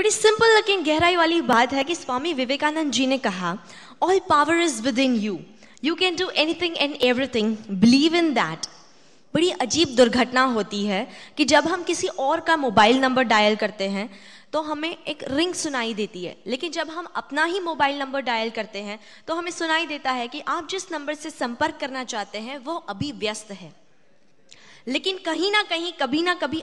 बड़ी सिंपल लेकिन गहराई वाली बात है कि स्वामी विवेकानंद जी ने कहा, all power is with in you, you can do anything and everything, believe in that. बड़ी अजीब दुर्घटना होती है कि जब हम किसी और का मोबाइल नंबर डायल करते हैं तो हमें एक रिंग सुनाई देती है, लेकिन जब हम अपना ही मोबाइल नंबर डायल करते हैं तो हमें सुनाई देता है कि आप जिस नंबर से संपर्क करना चाहते हैं वो अभी व्यस्त है। लेकिन कहीं ना कहीं कभी ना कभी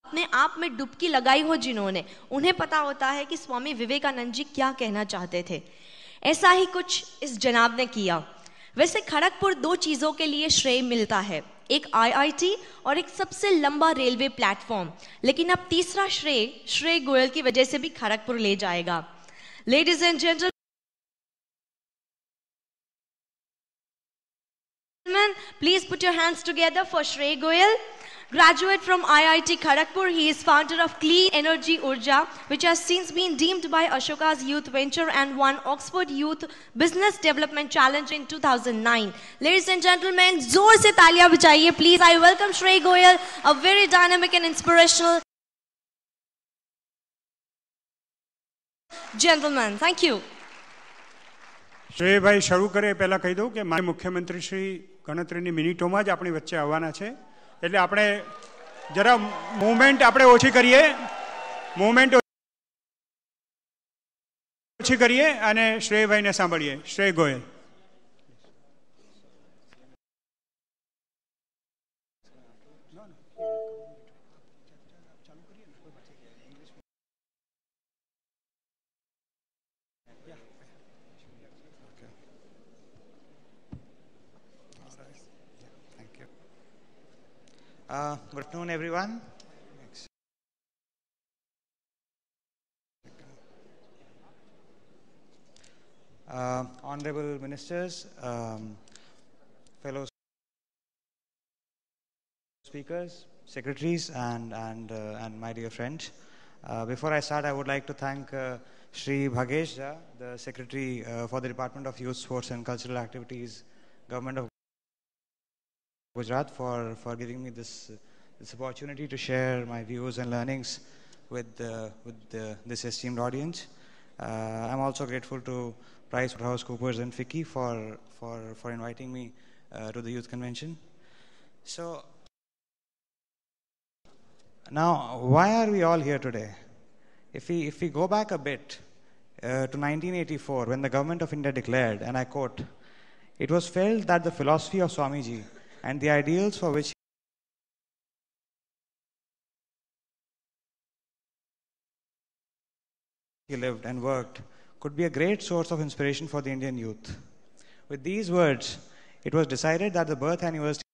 अपने आप में डुबकी लगाई हो जिन्होंने, उन्हें पता होता है कि स्वामी विवेकानंद जी क्या कहना चाहते थे। ऐसा ही कुछ इस जनाब ने किया। वैसे खड़गपुर दो चीजों के लिए श्रेय मिलता है, एक आईआईटी और एक सबसे लंबा रेलवे प्लेटफॉर्म, लेकिन अब तीसरा श्रेय श्रेय गोयल की वजह से भी खड़गपुर ले जाएगा। Ladies and gentleman, please put your hands together for Shrey Goyal, graduate from IIT Kharagpur. He is founder of Clean Energy Urja, which has since been deemed by Ashoka's Youth Venture and won Oxford Youth Business Development Challenge in 2009. Ladies and gentlemen, जोर से तालियां बजाइए please. I welcome Shrey Goyal, a very dynamic and inspirational gentleman. Thank you. શ્રેય ભાઈ શરૂ કરે પહેલાં કહી દઉં કે મારે મુખ્યમંત્રી શ્રી ગણતરીની મિનિટોમાં જ આપણી વચ્ચે આવવાના છે, એટલે આપણે જરા મૂવમેન્ટ આપણે ઓછી કરીએ, અને શ્રેય ભાઈને સાંભળીએ. શ્રેય Goyal. Good afternoon, everyone. Honorable ministers, fellow speakers, secretaries, and my dear friends. Before I start, I would like to thank Shri Bhagesh Jha, the Secretary for the Department of Youth, Sports and Cultural Activities, Government of Gujarat, for giving me this opportunity to share my views and learnings with this esteemed audience. I'm also grateful to PricewaterhouseCoopers and FICCI for inviting me to the youth convention. So now, why are we all here today? If we go back a bit to 1984, when the government of India declared, and I quote, "It was felt that the philosophy of Swamiji and the ideals for which he lived and worked could be a great source of inspiration for the Indian youth." With these words, it was decided that the birth anniversary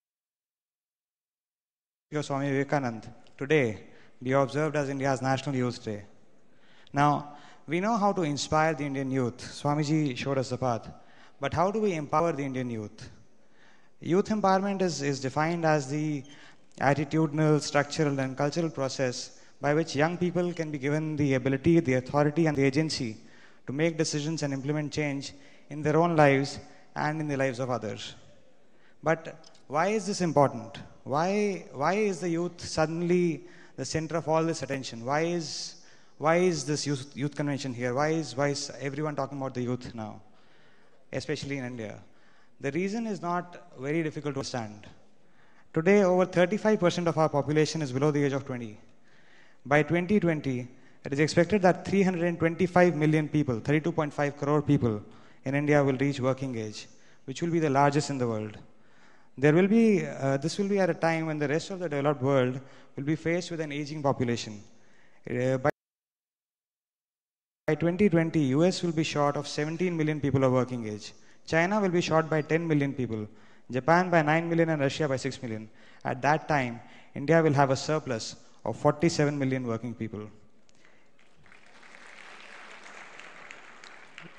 of Swami Vivekanand today be observed as India's National Youth Day. Now, we know how to inspire the Indian youth. Swamiji showed us the path. But how do we empower the Indian youth? Youth empowerment is defined as the attitudinal, structural, and cultural process by which young people can be given the ability, the authority, and the agency to make decisions and implement change in their own lives and in the lives of others. But why is this important? Why is the youth suddenly the center of all this attention? Why is this youth convention here? Why is everyone talking about the youth now, especially in India? The reason is not very difficult to understand. Today, over 35% of our population is below the age of 20. By 2020, it is expected that 325 million people, 32.5 crore people in India will reach working age, which will be the largest in the world. This will be at a time when the rest of the developed world will be faced with an aging population. By 2020, US will be short of 17 million people of working age. China will be short by 10 million people, Japan by 9 million, and Russia by 6 million. At that time, India will have a surplus of 47 million working people.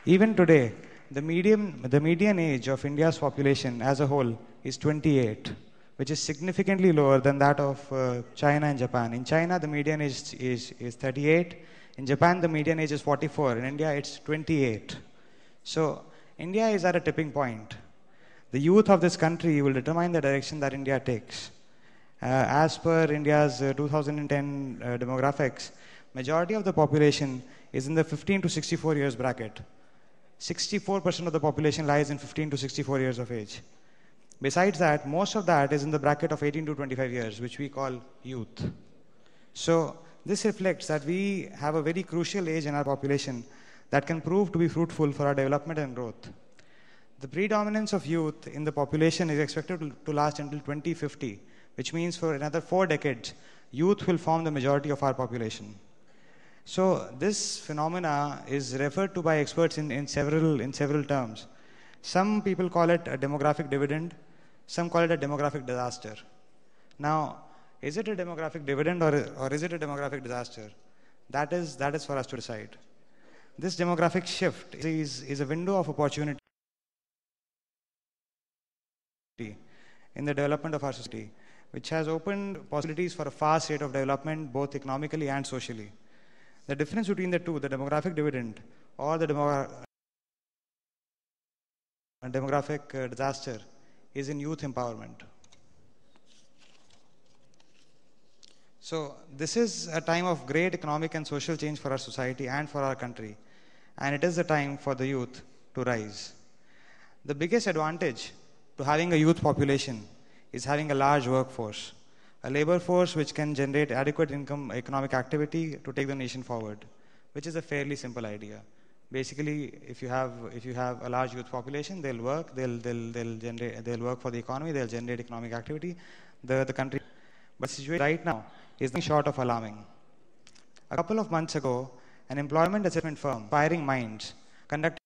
Even today, the median age of India's population as a whole is 28, which is significantly lower than that of China and Japan. In China, the median age is 38. In Japan, the median age is 44. In India, it's 28. So, India is at a tipping point. The youth of this country will determine the direction that India takes. As per India's 2010 demographics, majority of the population is in the 15 to 64 years bracket. 64% of the population lies in 15 to 64 years of age. Besides that, most of that is in the bracket of 18 to 25 years, which we call youth. So this reflects that we have a very crucial age in our population that can prove to be fruitful for our development and growth. The predominance of youth in the population is expected to last until 2050, which means for another 4 decades, youth will form the majority of our population. So this phenomena is referred to by experts in several terms. Some people call it a demographic dividend, some call it a demographic disaster. Now, is it a demographic dividend or is it a demographic disaster? That is for us to decide. This demographic shift is a window of opportunity in the development of our society, which has opened possibilities for a fast rate of development, both economically and socially. The difference between the two, the demographic dividend or the demographic disaster, is in youth empowerment. So this is a time of great economic and social change for our society and for our country, and it is the time for the youth to rise. The biggest advantage to having a youth population is having a large workforce, a labor force which can generate adequate income, economic activity to take the nation forward, which is a fairly simple idea. Basically, if you have a large youth population, they'll work, they'll work for the economy, they'll generate economic activity, the country. But the situation right now is nothing short of alarming. A couple of months ago, an employment assessment firm, Inspiring Minds, conducted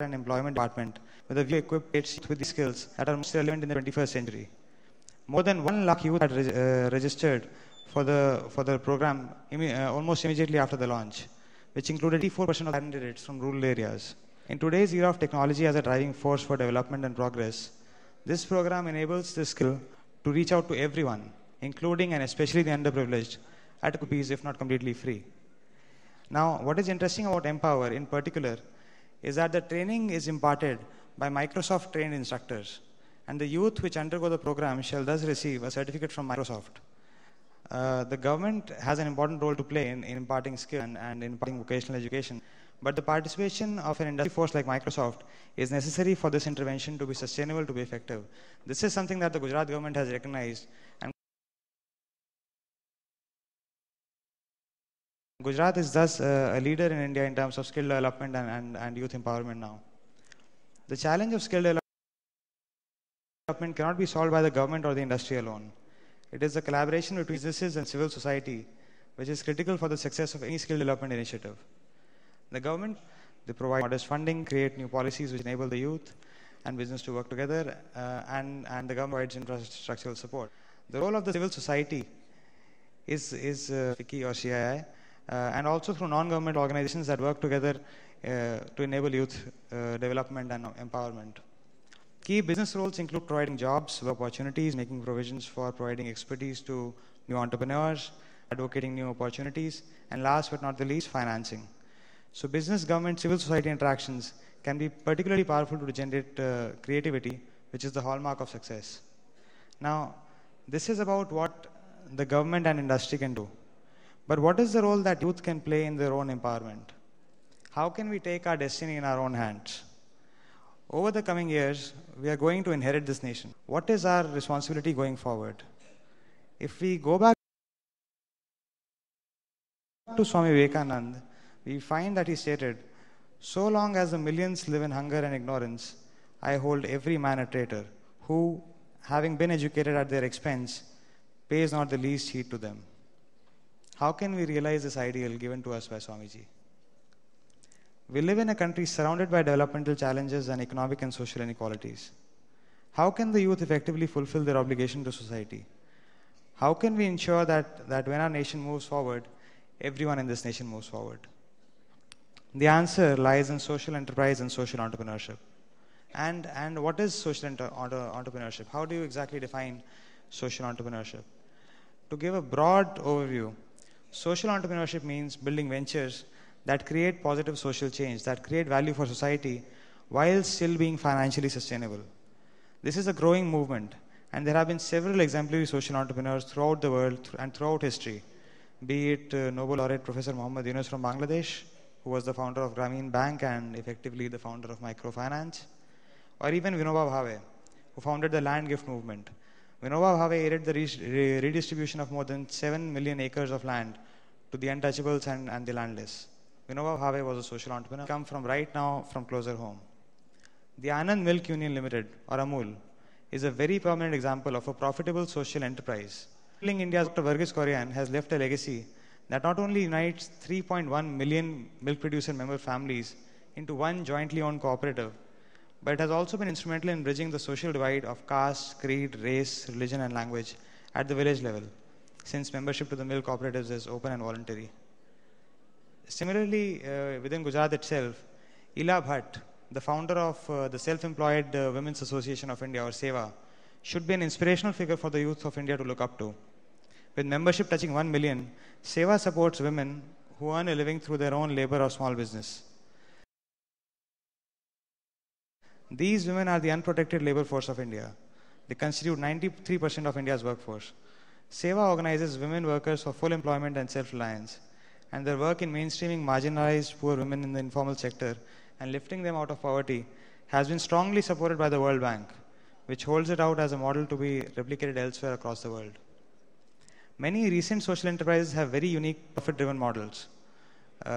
an employment department with a view to equip states with the skills that are most relevant in the 21st century. More than 1 lakh youth had registered for the program almost immediately after the launch, which included 84% of candidates from rural areas. In today's era of technology as a driving force for development and progress, this program enables the skill to reach out to everyone, including and especially the underprivileged, at rupees if not completely free. Now, what is interesting about Empower in particular is that the training is imparted by Microsoft trained instructors, and the youth which undergo the program shall thus receive a certificate from Microsoft. The government has an important role to play in imparting skill and imparting vocational education, But the participation of an industry force like Microsoft is necessary for this intervention to be sustainable, to be effective. This is something that the Gujarat government has recognized, and Gujarat is thus a leader in India in terms of skill development and youth empowerment now. The challenge of skill development cannot be solved by the government or the industry alone. It is a collaboration between businesses and civil society which is critical for the success of any skill development initiative. The government, they provide modest funding, create new policies which enable the youth and business to work together, and the government provides infrastructural support. The role of the civil society is FICCI or CII, and also through non-government organizations that work together to enable youth development and empowerment. Key business roles include providing jobs, work opportunities, making provisions for providing expertise to new entrepreneurs, advocating new opportunities, and last but not the least, financing. So business, government, civil society interactions can be particularly powerful to generate creativity, which is the hallmark of success. Now, this is about what the government and industry can do. But what is the role that youth can play in their own empowerment? How can we take our destiny in our own hands? Over the coming years, we are going to inherit this nation. What is our responsibility going forward? If we go back to Swami Vivekananda, we find that he stated, "So long as the millions live in hunger and ignorance, I hold every man a traitor, who, having been educated at their expense, pays not the least heed to them." How can we realize this ideal given to us by Swamiji? We live in a country surrounded by developmental challenges and economic and social inequalities. How can the youth effectively fulfill their obligation to society? How can we ensure that when our nation moves forward, everyone in this nation moves forward? The answer lies in social enterprise and social entrepreneurship. And what is social entrepreneurship? How do you exactly define social entrepreneurship? To give a broad overview, social entrepreneurship means building ventures that create positive social change, that create value for society while still being financially sustainable. This is a growing movement, and there have been several exemplary social entrepreneurs throughout the world and throughout history, be it Nobel laureate Professor Muhammad Yunus from Bangladesh, who was the founder of Grameen Bank and effectively the founder of microfinance, or even Vinoba Bhave, who founded the land gift movement. Vinoba Bhave aided the redistribution of more than 7 million acres of land to the untouchables and the landless. Vinoba Bhave was a social entrepreneur. Come from right now from closer home. The Anand Milk Union Limited, or AMUL, is a very prominent example of a profitable social enterprise. India's Dr. Verghese Korean has left a legacy that not only unites 3.1 million milk producer member families into one jointly owned cooperative, but it has also been instrumental in bridging the social divide of caste, creed, race, religion, and language at the village level, since membership to the milk cooperatives is open and voluntary. Similarly, within Gujarat itself, Ila Bhatt, the founder of the Self-Employed Women's Association of India, or SEWA, should be an inspirational figure for the youth of India to look up to. With membership touching 1 million, SEWA supports women who earn a living through their own labor or small business. These women are the unprotected labor force of India. They constitute 93% of India's workforce. SEWA organizes women workers for full employment and self-reliance, and their work in mainstreaming marginalized poor women in the informal sector and lifting them out of poverty has been strongly supported by the World Bank, which holds it out as a model to be replicated elsewhere across the world. Many recent social enterprises have very unique profit-driven models,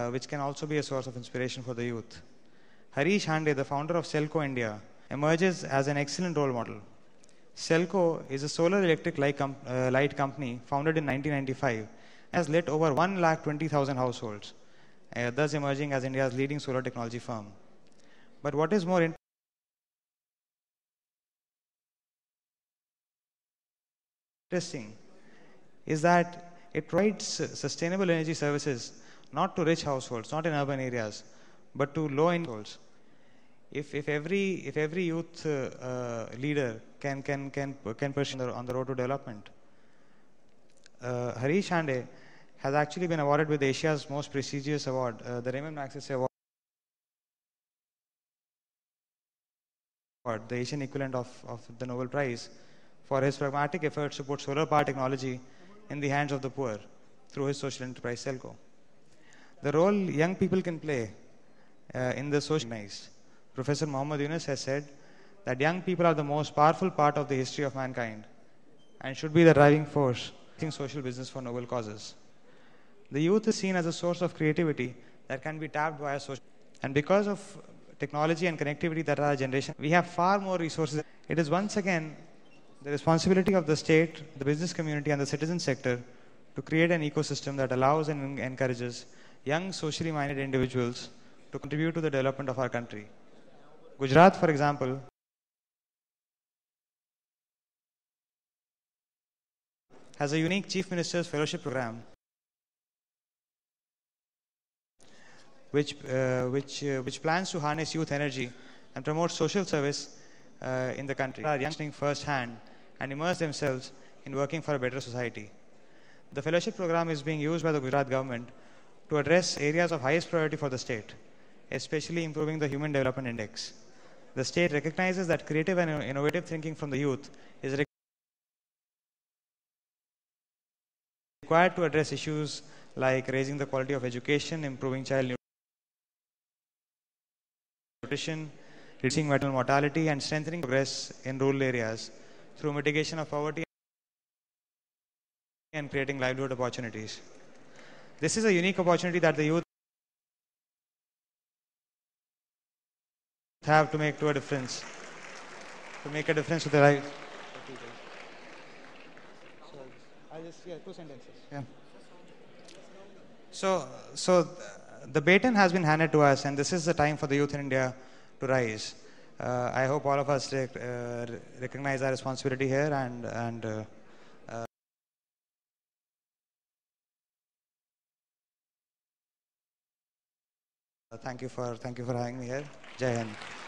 which can also be a source of inspiration for the youth. Harish Hande, the founder of Selco India, emerges as an excellent role model. Selco is a solar electric light company founded in 1995, has lit over 120,000 households, thus emerging as India's leading solar technology firm. But what is more interesting is that it provides sustainable energy services not to rich households, not in urban areas, but to low-income households. If every youth leader can pursue on the road to development, Harish Hande has actually been awarded with Asia's most prestigious award, the Raymond Magsaysay Award, the Asian equivalent of the Nobel Prize, for his pragmatic efforts to put solar power technology in the hands of the poor through his social enterprise Selco. The role young people can play in the social organized. Professor Muhammad Yunus has said that young people are the most powerful part of the history of mankind and should be the driving force in social business for noble causes. The youth is seen as a source of creativity that can be tapped via social. And because of technology and connectivity that our generation, we have far more resources. It is once again the responsibility of the state, the business community, and the citizen sector to create an ecosystem that allows and encourages young, socially minded individuals to contribute to the development of our country. Gujarat, for example, has a unique Chief Minister's Fellowship Program which plans to harness youth energy and promote social service in the country. Our youngsters first hand and immerse themselves in working for a better society. The fellowship program is being used by the Gujarat government to address areas of highest priority for the state, especially improving the Human Development Index. The state recognizes that creative and innovative thinking from the youth is required to address issues like raising the quality of education, improving child nutrition, reducing maternal mortality, and strengthening progress in rural areas through mitigation of poverty and creating livelihood opportunities. This is a unique opportunity that the youth have to make a difference to their lives. So I'll just 2 sentences. Yeah. So the baton has been handed to us, and this is the time for the youth in India to rise. I hope all of us recognize our responsibility here and thank you for having me here. Jai Hind.